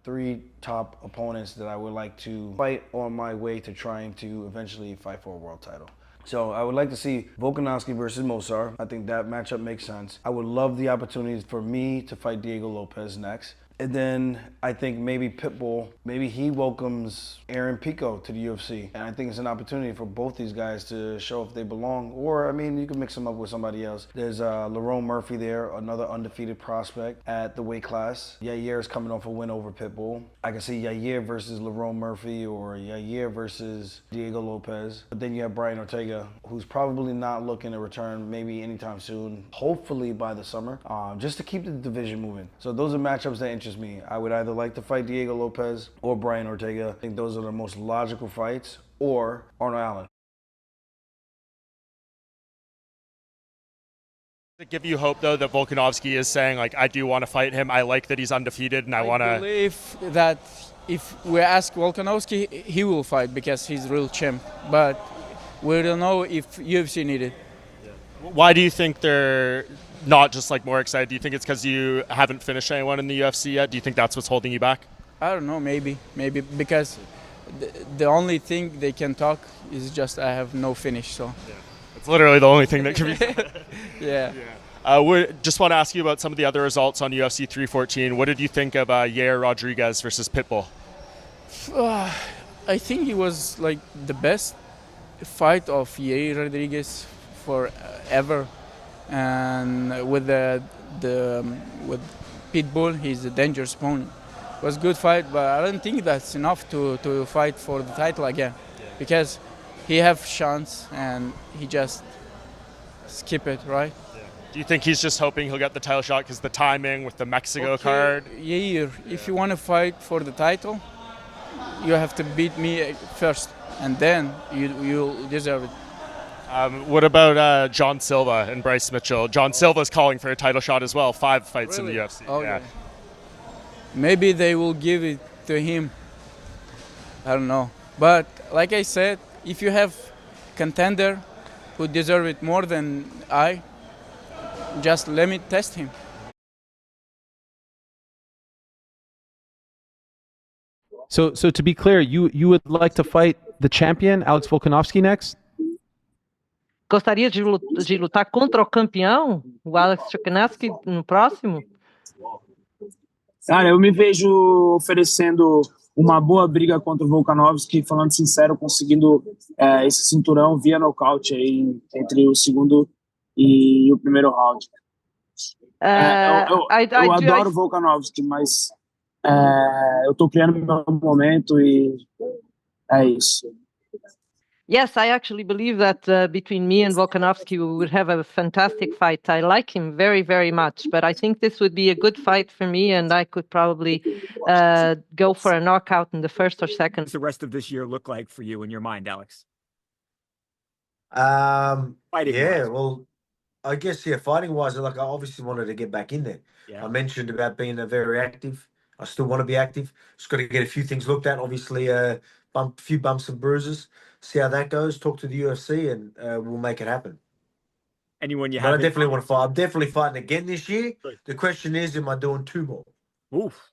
3 top opponents that I would like to fight on my way to trying to eventually fight for a world title. So I would like to see Volkanovski versus Mosar. I think that matchup makes sense. I would love the opportunity for me to fight Diego Lopez next. And then I think maybe Pitbull, maybe he welcomes Aaron Pico to the UFC. And I think it's an opportunity for both these guys to show if they belong. Or, I mean, you can mix them up with somebody else. There's Lerone Murphy there, another undefeated prospect at the weight class. Yair is coming off a win over Pitbull. I can see Yair versus Lerone Murphy or Yair versus Diego Lopez. But then you have Brian Ortega, who's probably not looking to return maybe anytime soon, hopefully by the summer, just to keep the division moving. So those are matchups that interest me. I would either like to fight Diego Lopez or Brian Ortega. I think those are the most logical fights, or Arnold Allen. Does it give you hope, though, that Volkanovski is saying, like, I do want to fight him, I like that he's undefeated, and I want to... I believe that if we ask Volkanovski, he will fight because he's real champ. But we don't know if UFC need it. Why do you think they're not just, like, more excited? Do you think it's because you haven't finished anyone in the UFC yet? Do you think that's what's holding you back? I don't know, maybe because the only thing they can talk is just I have no finish, so... Yeah. It's literally the only thing that can be. Yeah. Just want to ask you about some of the other results on UFC 314. What did you think of Yair Rodriguez versus Pitbull? I think it was like the best fight of Yair Rodriguez forever, and with with Pitbull, he's a dangerous opponent. It was a good fight, but I don't think that's enough to fight for the title again, because he have chance and he just skip it, right? Yeah. Do you think he's just hoping he'll get the title shot because the timing with the Mexico card? Yeah, if you want to fight for the title, you have to beat me first, and then you deserve it. What about John Silva and Bryce Mitchell? John Silva's calling for a title shot as well. 5 fights really? In the UFC. Oh, yeah. Maybe they will give it to him. I don't know. But like I said, if you have contender who deserve it more than I, just let me test him. So to be clear, you would like to fight the champion, Alex Volkanovski, next? Gostaria de lutar contra o campeão, o Alex Volkanovski, no próximo? Cara, eu me vejo oferecendo uma boa briga contra o Volkanovski, falando sincero, conseguindo esse cinturão via nocaute aí, entre o segundo e o primeiro round. Eu adoro o Volkanovski, mas eu tô criando meu momento e é isso. Yes, I actually believe that between me and Volkanovski, we would have a fantastic fight. I like him very, very much, but I think this would be a good fight for me, and I could probably go for a knockout in the first or second. What's the rest of this year look like for you in your mind, Alex? Yeah, well, I guess, fighting-wise, like, I obviously wanted to get back in there. Yeah. I mentioned about being very active. I still want to be active. Just got to get a few things looked at. Obviously, a few bumps and bruises. See how that goes. Talk to the UFC, and we'll make it happen. Anyone you But I have? definitely want to fight. I'm definitely fighting again this year. Good. The question is, am I doing 2 more? Oof.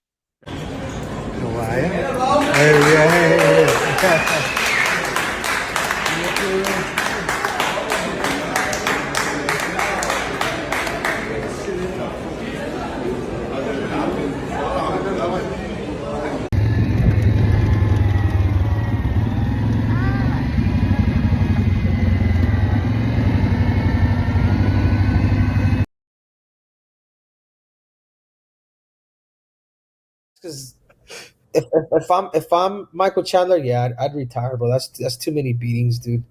Because if I'm Michael Chandler, yeah, I'd retire, bro. That's too many beatings, dude.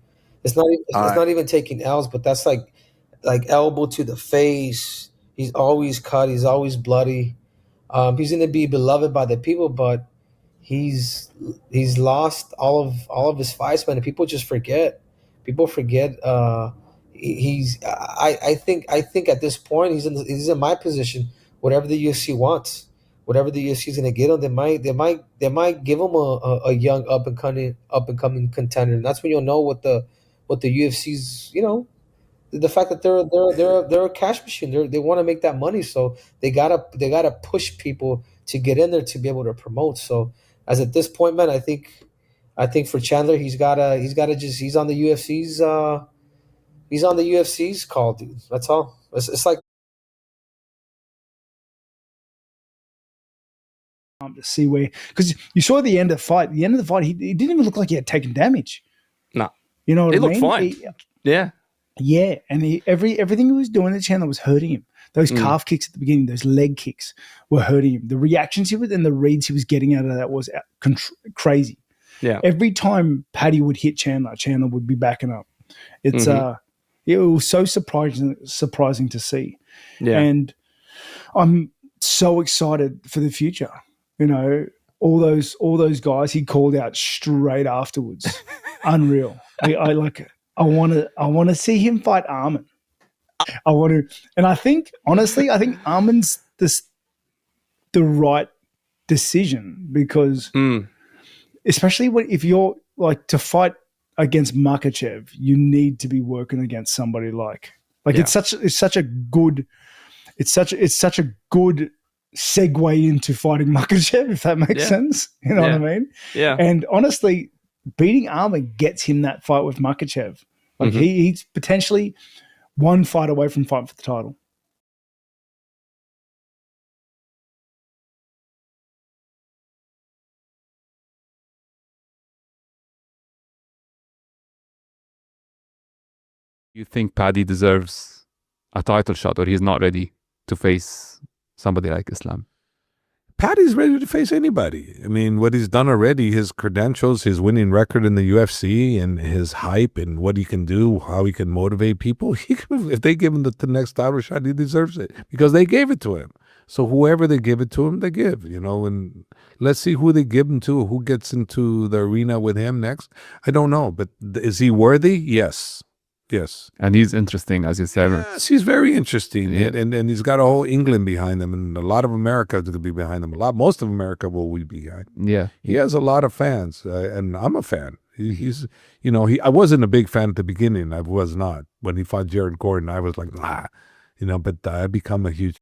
It's not even taking L's, but that's like elbow to the face. He's always cut. He's always bloody. He's gonna be beloved by the people, but he's lost all of his fights, man. And people just forget. People forget. I think at this point he's in my position. Whatever the UFC wants. Whatever the UFC is going to get him, they might give him a young up and coming contender. And that's when you'll know what the UFC's the fact that they're a cash machine. They want to make that money, so they gotta push people to get in there to be able to promote. So as at this point, man, I think for Chandler, he's on the UFC's call, dude. That's all. It's like to see where, because you saw the end of the fight. The end of the fight, he didn't even look like he had taken damage. No, you know what I mean? He looked fine. Yeah, and everything he was doing to Chandler was hurting him. Those calf kicks at the beginning, those leg kicks were hurting him. The reactions he was and the reads he was getting out of that was crazy. Yeah. Every time Paddy would hit Chandler, Chandler would be backing up. It's it was so surprising to see. Yeah. And I'm so excited for the future. You know, all those guys he called out straight afterwards. Unreal. I like it. I want to see him fight Arman. I want to, and I think honestly, I think Arman's the right decision because, especially if you're like to fight against Makhachev, you need to be working against somebody like it's such a good segue into fighting Makhachev, if that makes sense. You know what I mean? Yeah. And honestly, beating Arman gets him that fight with Makhachev. Like he's potentially one fight away from fighting for the title. You think Paddy deserves a title shot, or he's not ready to face somebody like Islam? Paddy's ready to face anybody. I mean, what he's done already, his credentials, his winning record in the UFC, and his hype, and what he can do, how he can motivate people. If they give him the next title shot, he deserves it because they gave it to him. So whoever they give it to him, they give. You know, and let's see who they give him to. Who gets into the arena with him next? I don't know, but is he worthy? Yes. Yes. And he's interesting, as you said. Yes, he's very interesting. Yeah. And he's got a whole England behind him, and a lot of America is going to be behind him. Most of America will be behind. Yeah. He has a lot of fans, and I'm a fan. He's, you know, I wasn't a big fan at the beginning. I was not. When he fought Jared Gordon, I was like, nah, you know, but I become a huge